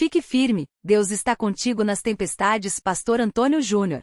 Fique firme, Deus está contigo nas tempestades. Pastor Antônio Júnior.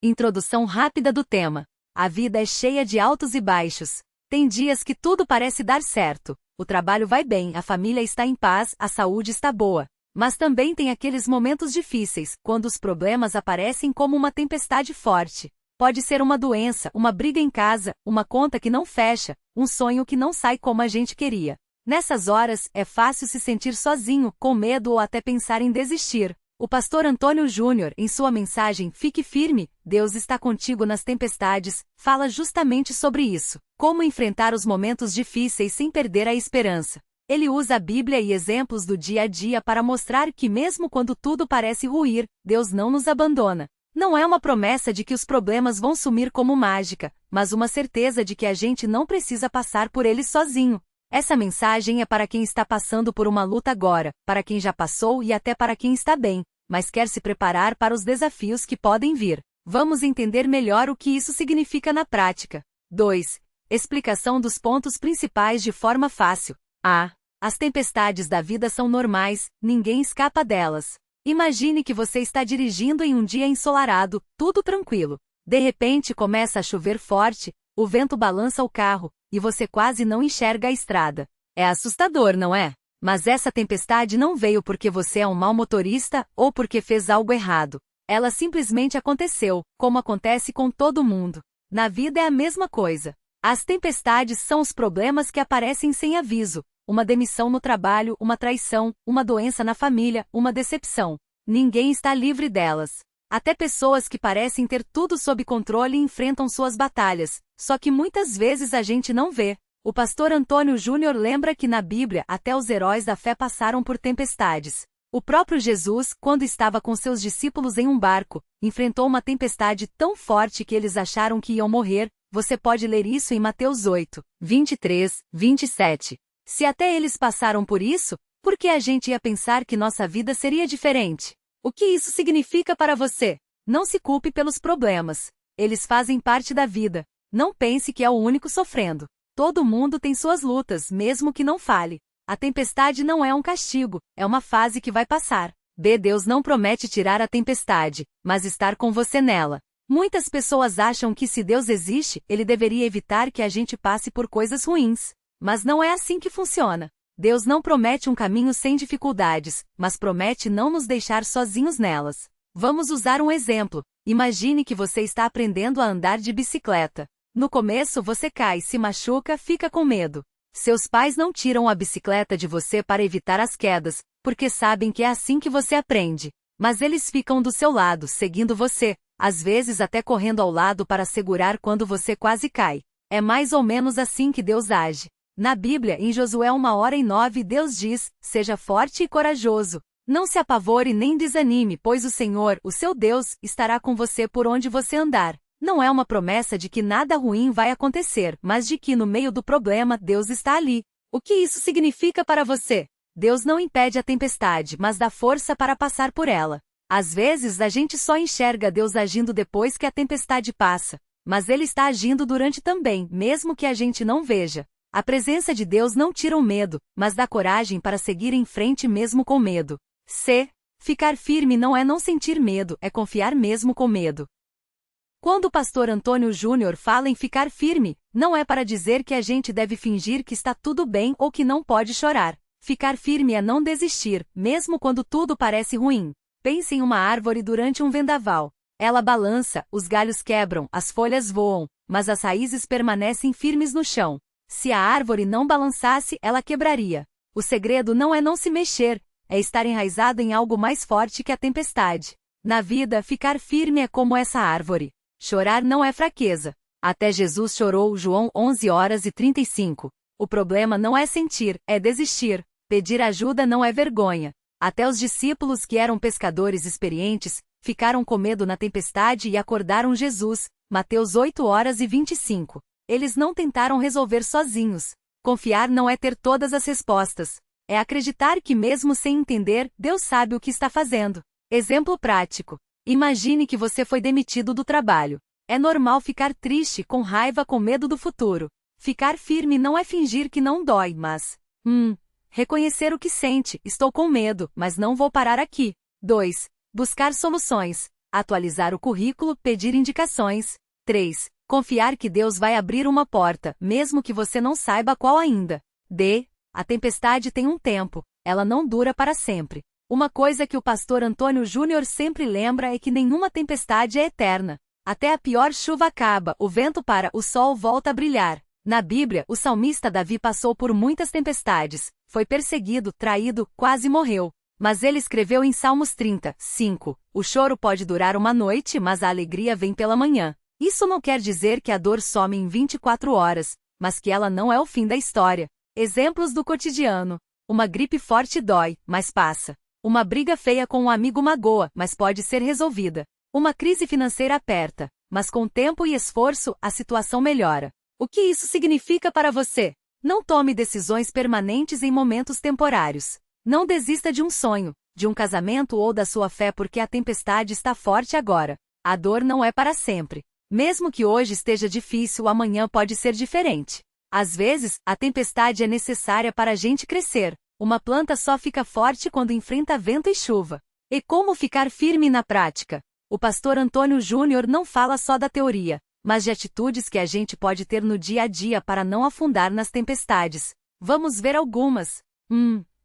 Introdução rápida do tema. A vida é cheia de altos e baixos. Tem dias que tudo parece dar certo. O trabalho vai bem, a família está em paz, a saúde está boa. Mas também tem aqueles momentos difíceis, quando os problemas aparecem como uma tempestade forte. Pode ser uma doença, uma briga em casa, uma conta que não fecha, um sonho que não sai como a gente queria. Nessas horas, é fácil se sentir sozinho, com medo ou até pensar em desistir. O pastor Antônio Júnior, em sua mensagem Fique Firme, Deus está contigo nas tempestades, fala justamente sobre isso. Como enfrentar os momentos difíceis sem perder a esperança. Ele usa a Bíblia e exemplos do dia a dia para mostrar que mesmo quando tudo parece ruir, Deus não nos abandona. Não é uma promessa de que os problemas vão sumir como mágica, mas uma certeza de que a gente não precisa passar por eles sozinho. Essa mensagem é para quem está passando por uma luta agora, para quem já passou e até para quem está bem, mas quer se preparar para os desafios que podem vir. Vamos entender melhor o que isso significa na prática. 2. Explicação dos pontos principais de forma fácil. A. As tempestades da vida são normais, ninguém escapa delas. Imagine que você está dirigindo em um dia ensolarado, tudo tranquilo. De repente começa a chover forte, o vento balança o carro, e você quase não enxerga a estrada. É assustador, não é? Mas essa tempestade não veio porque você é um mau motorista ou porque fez algo errado. Ela simplesmente aconteceu, como acontece com todo mundo. Na vida é a mesma coisa. As tempestades são os problemas que aparecem sem aviso. Uma demissão no trabalho, uma traição, uma doença na família, uma decepção. Ninguém está livre delas. Até pessoas que parecem ter tudo sob controle enfrentam suas batalhas, só que muitas vezes a gente não vê. O pastor Antônio Júnior lembra que na Bíblia até os heróis da fé passaram por tempestades. O próprio Jesus, quando estava com seus discípulos em um barco, enfrentou uma tempestade tão forte que eles acharam que iam morrer. Você pode ler isso em Mateus 8, 23, 27. Se até eles passaram por isso, por que a gente ia pensar que nossa vida seria diferente? O que isso significa para você? Não se culpe pelos problemas. Eles fazem parte da vida. Não pense que é o único sofrendo. Todo mundo tem suas lutas, mesmo que não fale. A tempestade não é um castigo, é uma fase que vai passar. Deus não promete tirar a tempestade, mas estar com você nela. Muitas pessoas acham que se Deus existe, ele deveria evitar que a gente passe por coisas ruins. Mas não é assim que funciona. Deus não promete um caminho sem dificuldades, mas promete não nos deixar sozinhos nelas. Vamos usar um exemplo. Imagine que você está aprendendo a andar de bicicleta. No começo você cai, se machuca, fica com medo. Seus pais não tiram a bicicleta de você para evitar as quedas, porque sabem que é assim que você aprende. Mas eles ficam do seu lado, seguindo você, às vezes até correndo ao lado para segurar quando você quase cai. É mais ou menos assim que Deus age. Na Bíblia, em Josué 1:9, Deus diz: seja forte e corajoso. Não se apavore nem desanime, pois o Senhor, o seu Deus, estará com você por onde você andar. Não é uma promessa de que nada ruim vai acontecer, mas de que no meio do problema Deus está ali. O que isso significa para você? Deus não impede a tempestade, mas dá força para passar por ela. Às vezes a gente só enxerga Deus agindo depois que a tempestade passa, mas Ele está agindo durante também, mesmo que a gente não veja. A presença de Deus não tira o medo, mas dá coragem para seguir em frente mesmo com medo. Ficar firme não é não sentir medo, é confiar mesmo com medo. Quando o pastor Antônio Júnior fala em ficar firme, não é para dizer que a gente deve fingir que está tudo bem ou que não pode chorar. Ficar firme é não desistir, mesmo quando tudo parece ruim. Pense em uma árvore durante um vendaval. Ela balança, os galhos quebram, as folhas voam, mas as raízes permanecem firmes no chão. Se a árvore não balançasse, ela quebraria. O segredo não é não se mexer, é estar enraizado em algo mais forte que a tempestade. Na vida, ficar firme é como essa árvore. Chorar não é fraqueza. Até Jesus chorou, João 11:35. O problema não é sentir, é desistir. Pedir ajuda não é vergonha. Até os discípulos que eram pescadores experientes, ficaram com medo na tempestade e acordaram Jesus. Mateus 8:25. Eles não tentaram resolver sozinhos. Confiar não é ter todas as respostas. É acreditar que mesmo sem entender, Deus sabe o que está fazendo. Exemplo prático. Imagine que você foi demitido do trabalho. É normal ficar triste, com raiva, com medo do futuro. Ficar firme não é fingir que não dói, mas Reconhecer o que sente, estou com medo, mas não vou parar aqui. 2. Buscar soluções. Atualizar o currículo, pedir indicações. 3. Confiar que Deus vai abrir uma porta, mesmo que você não saiba qual ainda. D. A tempestade tem um tempo, ela não dura para sempre. Uma coisa que o pastor Antônio Júnior sempre lembra é que nenhuma tempestade é eterna. Até a pior chuva acaba, o vento para, o sol volta a brilhar. Na Bíblia, o salmista Davi passou por muitas tempestades, foi perseguido, traído, quase morreu. Mas ele escreveu em Salmos 30, 5, o choro pode durar uma noite, mas a alegria vem pela manhã. Isso não quer dizer que a dor some em 24 horas, mas que ela não é o fim da história. Exemplos do cotidiano. Uma gripe forte dói, mas passa. Uma briga feia com um amigo magoa, mas pode ser resolvida. Uma crise financeira aperta, mas com tempo e esforço, a situação melhora. O que isso significa para você? Não tome decisões permanentes em momentos temporários. Não desista de um sonho, de um casamento ou da sua fé porque a tempestade está forte agora. A dor não é para sempre. Mesmo que hoje esteja difícil, amanhã pode ser diferente. Às vezes, a tempestade é necessária para a gente crescer. Uma planta só fica forte quando enfrenta vento e chuva. E como ficar firme na prática? O pastor Antônio Júnior não fala só da teoria, mas de atitudes que a gente pode ter no dia a dia para não afundar nas tempestades. Vamos ver algumas.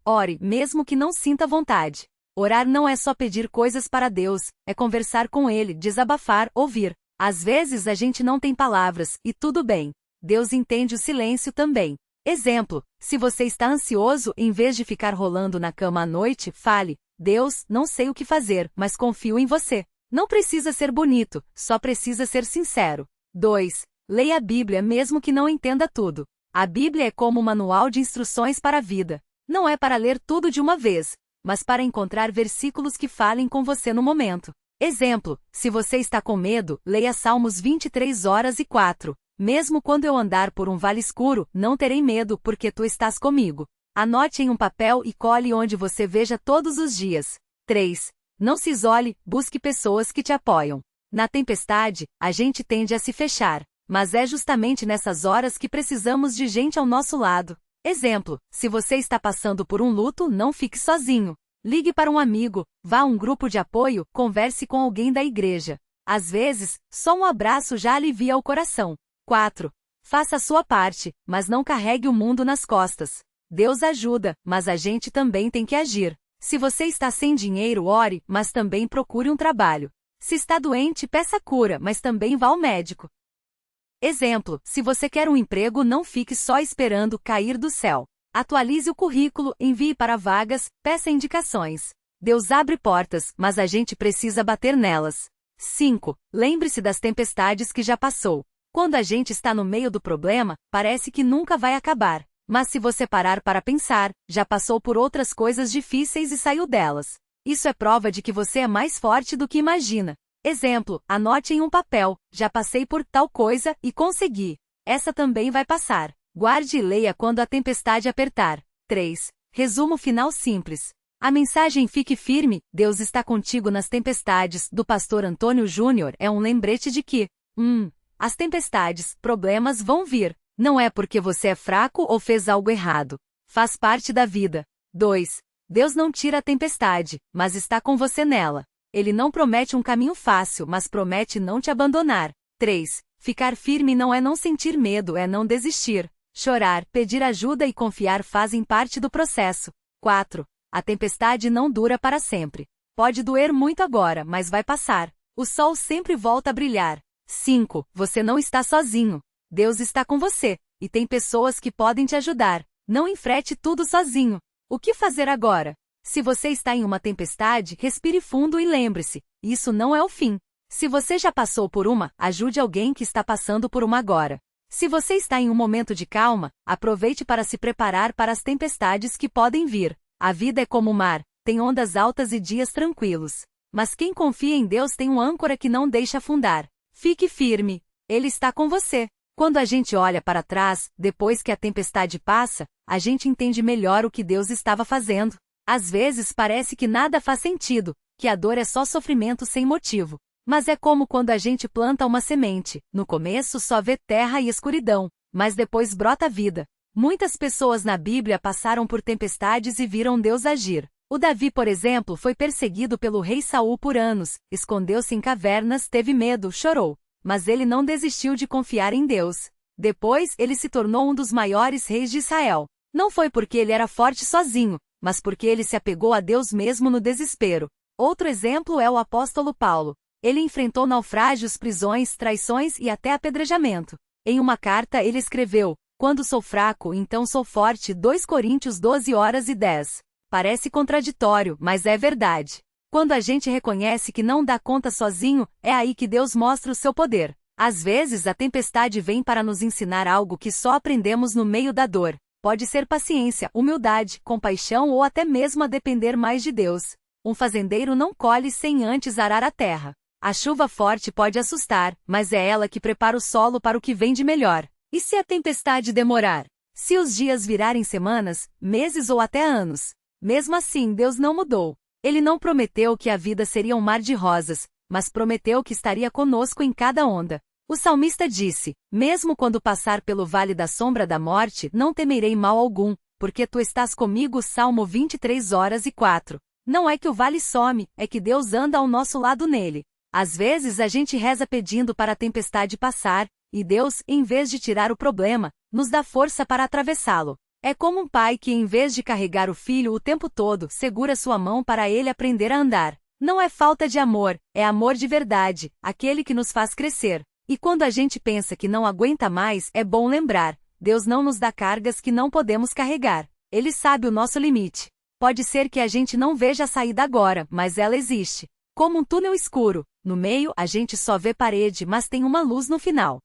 Ore, mesmo que não sinta vontade. Orar não é só pedir coisas para Deus, é conversar com Ele, desabafar, ouvir. Às vezes a gente não tem palavras, e tudo bem. Deus entende o silêncio também. Exemplo, se você está ansioso, em vez de ficar rolando na cama à noite, fale: Deus, não sei o que fazer, mas confio em você. Não precisa ser bonito, só precisa ser sincero. 2. Leia a Bíblia mesmo que não entenda tudo. A Bíblia é como um manual de instruções para a vida. Não é para ler tudo de uma vez, mas para encontrar versículos que falem com você no momento. Exemplo, se você está com medo, leia Salmos 23:4. Mesmo quando eu andar por um vale escuro, não terei medo, porque tu estás comigo. Anote em um papel e cole onde você veja todos os dias. 3. Não se isole, busque pessoas que te apoiam. Na tempestade, a gente tende a se fechar, mas é justamente nessas horas que precisamos de gente ao nosso lado. Exemplo, se você está passando por um luto, não fique sozinho. Ligue para um amigo, vá a um grupo de apoio, converse com alguém da igreja. Às vezes, só um abraço já alivia o coração. 4. Faça a sua parte, mas não carregue o mundo nas costas. Deus ajuda, mas a gente também tem que agir. Se você está sem dinheiro, ore, mas também procure um trabalho. Se está doente, peça cura, mas também vá ao médico. Exemplo, se você quer um emprego, não fique só esperando cair do céu. Atualize o currículo, envie para vagas, peça indicações. Deus abre portas, mas a gente precisa bater nelas. 5. Lembre-se das tempestades que já passou. Quando a gente está no meio do problema, parece que nunca vai acabar. Mas se você parar para pensar, já passou por outras coisas difíceis e saiu delas. Isso é prova de que você é mais forte do que imagina. Exemplo, anote em um papel: já passei por tal coisa e consegui. Essa também vai passar. Guarde e leia quando a tempestade apertar. 3. Resumo final simples. A mensagem Fique Firme, Deus está contigo nas tempestades, do pastor Antônio Júnior, é um lembrete de que, as tempestades, problemas vão vir. Não é porque você é fraco ou fez algo errado. Faz parte da vida. 2. Deus não tira a tempestade, mas está com você nela. Ele não promete um caminho fácil, mas promete não te abandonar. 3. Ficar firme não é não sentir medo, é não desistir. Chorar, pedir ajuda e confiar fazem parte do processo. 4. A tempestade não dura para sempre. Pode doer muito agora, mas vai passar. O sol sempre volta a brilhar. 5. Você não está sozinho. Deus está com você, e tem pessoas que podem te ajudar. Não enfrente tudo sozinho. O que fazer agora? Se você está em uma tempestade, respire fundo e lembre-se, isso não é o fim. Se você já passou por uma, ajude alguém que está passando por uma agora. Se você está em um momento de calma, aproveite para se preparar para as tempestades que podem vir. A vida é como o mar, tem ondas altas e dias tranquilos. Mas quem confia em Deus tem um âncora que não deixa afundar. Fique firme. Ele está com você. Quando a gente olha para trás, depois que a tempestade passa, a gente entende melhor o que Deus estava fazendo. Às vezes parece que nada faz sentido, que a dor é só sofrimento sem motivo. Mas é como quando a gente planta uma semente. No começo só vê terra e escuridão, mas depois brota vida. Muitas pessoas na Bíblia passaram por tempestades e viram Deus agir. O Davi, por exemplo, foi perseguido pelo rei Saul por anos, escondeu-se em cavernas, teve medo, chorou. Mas ele não desistiu de confiar em Deus. Depois, ele se tornou um dos maiores reis de Israel. Não foi porque ele era forte sozinho, mas porque ele se apegou a Deus mesmo no desespero. Outro exemplo é o apóstolo Paulo. Ele enfrentou naufrágios, prisões, traições e até apedrejamento. Em uma carta ele escreveu: "Quando sou fraco, então sou forte." 2 Coríntios 12:10. Parece contraditório, mas é verdade. Quando a gente reconhece que não dá conta sozinho, é aí que Deus mostra o seu poder. Às vezes a tempestade vem para nos ensinar algo que só aprendemos no meio da dor. Pode ser paciência, humildade, compaixão ou até mesmo a depender mais de Deus. Um fazendeiro não colhe sem antes arar a terra. A chuva forte pode assustar, mas é ela que prepara o solo para o que vem de melhor. E se a tempestade demorar? Se os dias virarem semanas, meses ou até anos? Mesmo assim, Deus não mudou. Ele não prometeu que a vida seria um mar de rosas, mas prometeu que estaria conosco em cada onda. O salmista disse: "Mesmo quando passar pelo vale da sombra da morte, não temerei mal algum, porque tu estás comigo." Salmo 23:4. Não é que o vale some, é que Deus anda ao nosso lado nele. Às vezes a gente reza pedindo para a tempestade passar, e Deus, em vez de tirar o problema, nos dá força para atravessá-lo. É como um pai que, em vez de carregar o filho o tempo todo, segura sua mão para ele aprender a andar. Não é falta de amor, é amor de verdade, aquele que nos faz crescer. E quando a gente pensa que não aguenta mais, é bom lembrar: Deus não nos dá cargas que não podemos carregar. Ele sabe o nosso limite. Pode ser que a gente não veja a saída agora, mas ela existe. Como um túnel escuro, no meio a gente só vê parede, mas tem uma luz no final.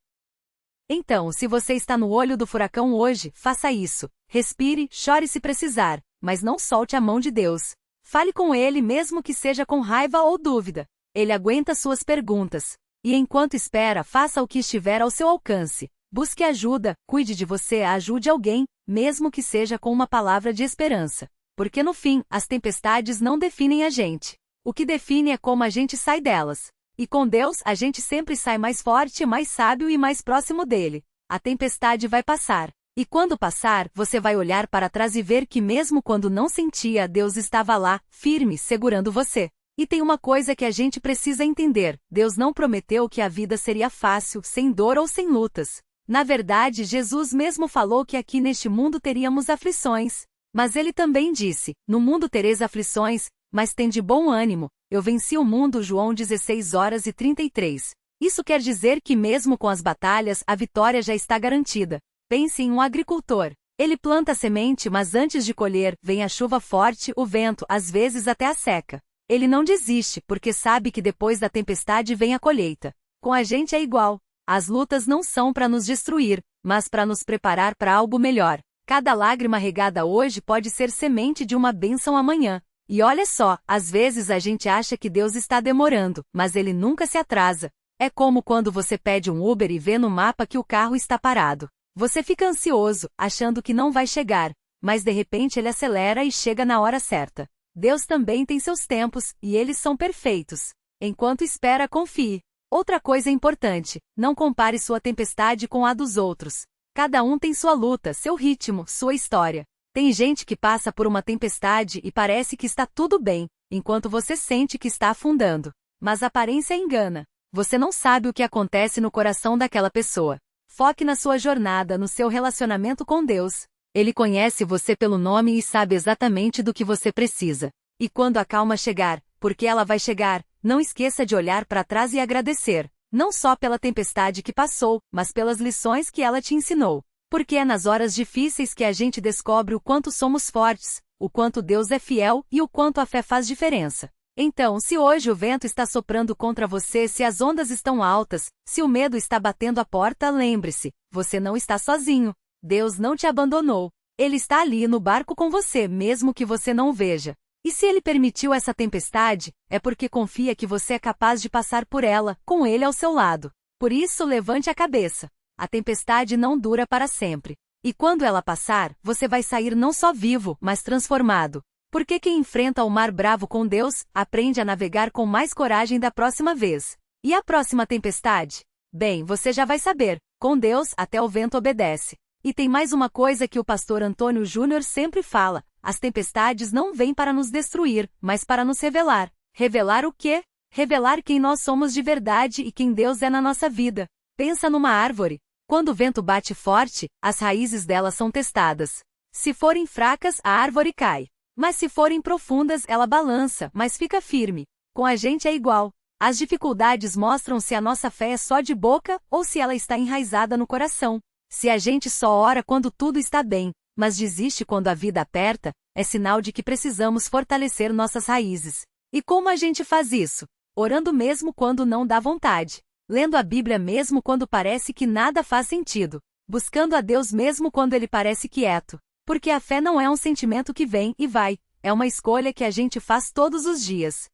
Então, se você está no olho do furacão hoje, faça isso. Respire, chore se precisar, mas não solte a mão de Deus. Fale com Ele mesmo que seja com raiva ou dúvida. Ele aguenta suas perguntas. E enquanto espera, faça o que estiver ao seu alcance. Busque ajuda, cuide de você, ajude alguém, mesmo que seja com uma palavra de esperança. Porque no fim, as tempestades não definem a gente. O que define é como a gente sai delas. E com Deus, a gente sempre sai mais forte, mais sábio e mais próximo dele. A tempestade vai passar. E quando passar, você vai olhar para trás e ver que mesmo quando não sentia, Deus estava lá, firme, segurando você. E tem uma coisa que a gente precisa entender: Deus não prometeu que a vida seria fácil, sem dor ou sem lutas. Na verdade, Jesus mesmo falou que aqui neste mundo teríamos aflições. Mas ele também disse: "No mundo tereis aflições, mas tende bom ânimo, eu venci o mundo." João 16:33. Isso quer dizer que mesmo com as batalhas, a vitória já está garantida. Pense em um agricultor. Ele planta a semente, mas antes de colher, vem a chuva forte, o vento, às vezes até a seca. Ele não desiste, porque sabe que depois da tempestade vem a colheita. Com a gente é igual. As lutas não são para nos destruir, mas para nos preparar para algo melhor. Cada lágrima regada hoje pode ser semente de uma bênção amanhã. E olha só, às vezes a gente acha que Deus está demorando, mas Ele nunca se atrasa. É como quando você pede um Uber e vê no mapa que o carro está parado. Você fica ansioso, achando que não vai chegar, mas de repente ele acelera e chega na hora certa. Deus também tem seus tempos, e eles são perfeitos. Enquanto espera, confie. Outra coisa importante: não compare sua tempestade com a dos outros. Cada um tem sua luta, seu ritmo, sua história. Tem gente que passa por uma tempestade e parece que está tudo bem, enquanto você sente que está afundando. Mas a aparência engana. Você não sabe o que acontece no coração daquela pessoa. Foque na sua jornada, no seu relacionamento com Deus. Ele conhece você pelo nome e sabe exatamente do que você precisa. E quando a calma chegar, porque ela vai chegar, não esqueça de olhar para trás e agradecer. Não só pela tempestade que passou, mas pelas lições que ela te ensinou. Porque é nas horas difíceis que a gente descobre o quanto somos fortes, o quanto Deus é fiel e o quanto a fé faz diferença. Então, se hoje o vento está soprando contra você, se as ondas estão altas, se o medo está batendo a porta, lembre-se: você não está sozinho. Deus não te abandonou. Ele está ali no barco com você, mesmo que você não o veja. E se Ele permitiu essa tempestade, é porque confia que você é capaz de passar por ela, com Ele ao seu lado. Por isso, levante a cabeça. A tempestade não dura para sempre. E quando ela passar, você vai sair não só vivo, mas transformado. Porque quem enfrenta o mar bravo com Deus, aprende a navegar com mais coragem da próxima vez. E a próxima tempestade? Bem, você já vai saber. Com Deus, até o vento obedece. E tem mais uma coisa que o pastor Antônio Júnior sempre fala: as tempestades não vêm para nos destruir, mas para nos revelar. Revelar o quê? Revelar quem nós somos de verdade e quem Deus é na nossa vida. Pensa numa árvore. Quando o vento bate forte, as raízes dela são testadas. Se forem fracas, a árvore cai. Mas se forem profundas, ela balança, mas fica firme. Com a gente é igual. As dificuldades mostram se a nossa fé é só de boca ou se ela está enraizada no coração. Se a gente só ora quando tudo está bem, mas desiste quando a vida aperta, é sinal de que precisamos fortalecer nossas raízes. E como a gente faz isso? Orando mesmo quando não dá vontade. Lendo a Bíblia mesmo quando parece que nada faz sentido. Buscando a Deus mesmo quando ele parece quieto. Porque a fé não é um sentimento que vem e vai, é uma escolha que a gente faz todos os dias.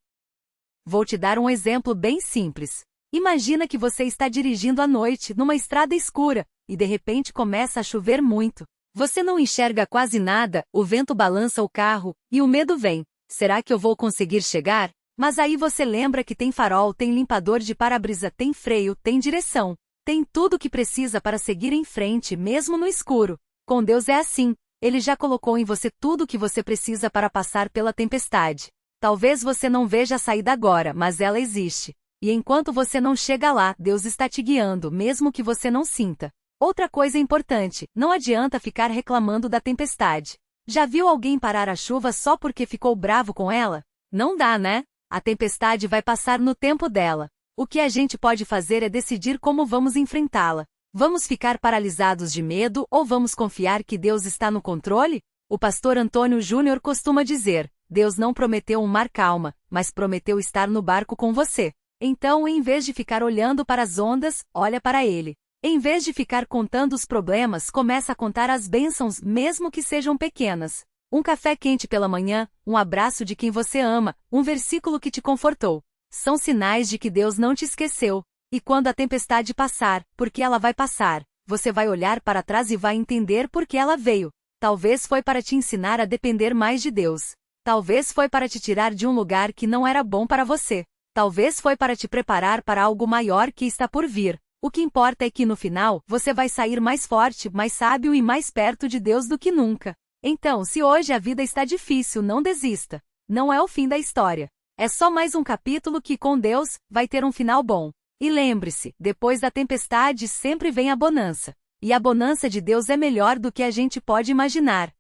Vou te dar um exemplo bem simples. Imagina que você está dirigindo à noite, numa estrada escura, e de repente começa a chover muito. Você não enxerga quase nada, o vento balança o carro, e o medo vem. Será que eu vou conseguir chegar? Mas aí você lembra que tem farol, tem limpador de para-brisa, tem freio, tem direção. Tem tudo o que precisa para seguir em frente, mesmo no escuro. Com Deus é assim. Ele já colocou em você tudo o que você precisa para passar pela tempestade. Talvez você não veja a saída agora, mas ela existe. E enquanto você não chega lá, Deus está te guiando, mesmo que você não sinta. Outra coisa importante, não adianta ficar reclamando da tempestade. Já viu alguém parar a chuva só porque ficou bravo com ela? Não dá, né? A tempestade vai passar no tempo dela. O que a gente pode fazer é decidir como vamos enfrentá-la. Vamos ficar paralisados de medo ou vamos confiar que Deus está no controle? O pastor Antônio Júnior costuma dizer: Deus não prometeu um mar calma, mas prometeu estar no barco com você. Então, em vez de ficar olhando para as ondas, olha para ele. Em vez de ficar contando os problemas, começa a contar as bênçãos, mesmo que sejam pequenas. Um café quente pela manhã, um abraço de quem você ama, um versículo que te confortou. São sinais de que Deus não te esqueceu. E quando a tempestade passar, porque ela vai passar, você vai olhar para trás e vai entender por que ela veio. Talvez foi para te ensinar a depender mais de Deus. Talvez foi para te tirar de um lugar que não era bom para você. Talvez foi para te preparar para algo maior que está por vir. O que importa é que no final, você vai sair mais forte, mais sábio e mais perto de Deus do que nunca. Então, se hoje a vida está difícil, não desista. Não é o fim da história. É só mais um capítulo que, com Deus, vai ter um final bom. E lembre-se, depois da tempestade sempre vem a bonança. E a bonança de Deus é melhor do que a gente pode imaginar.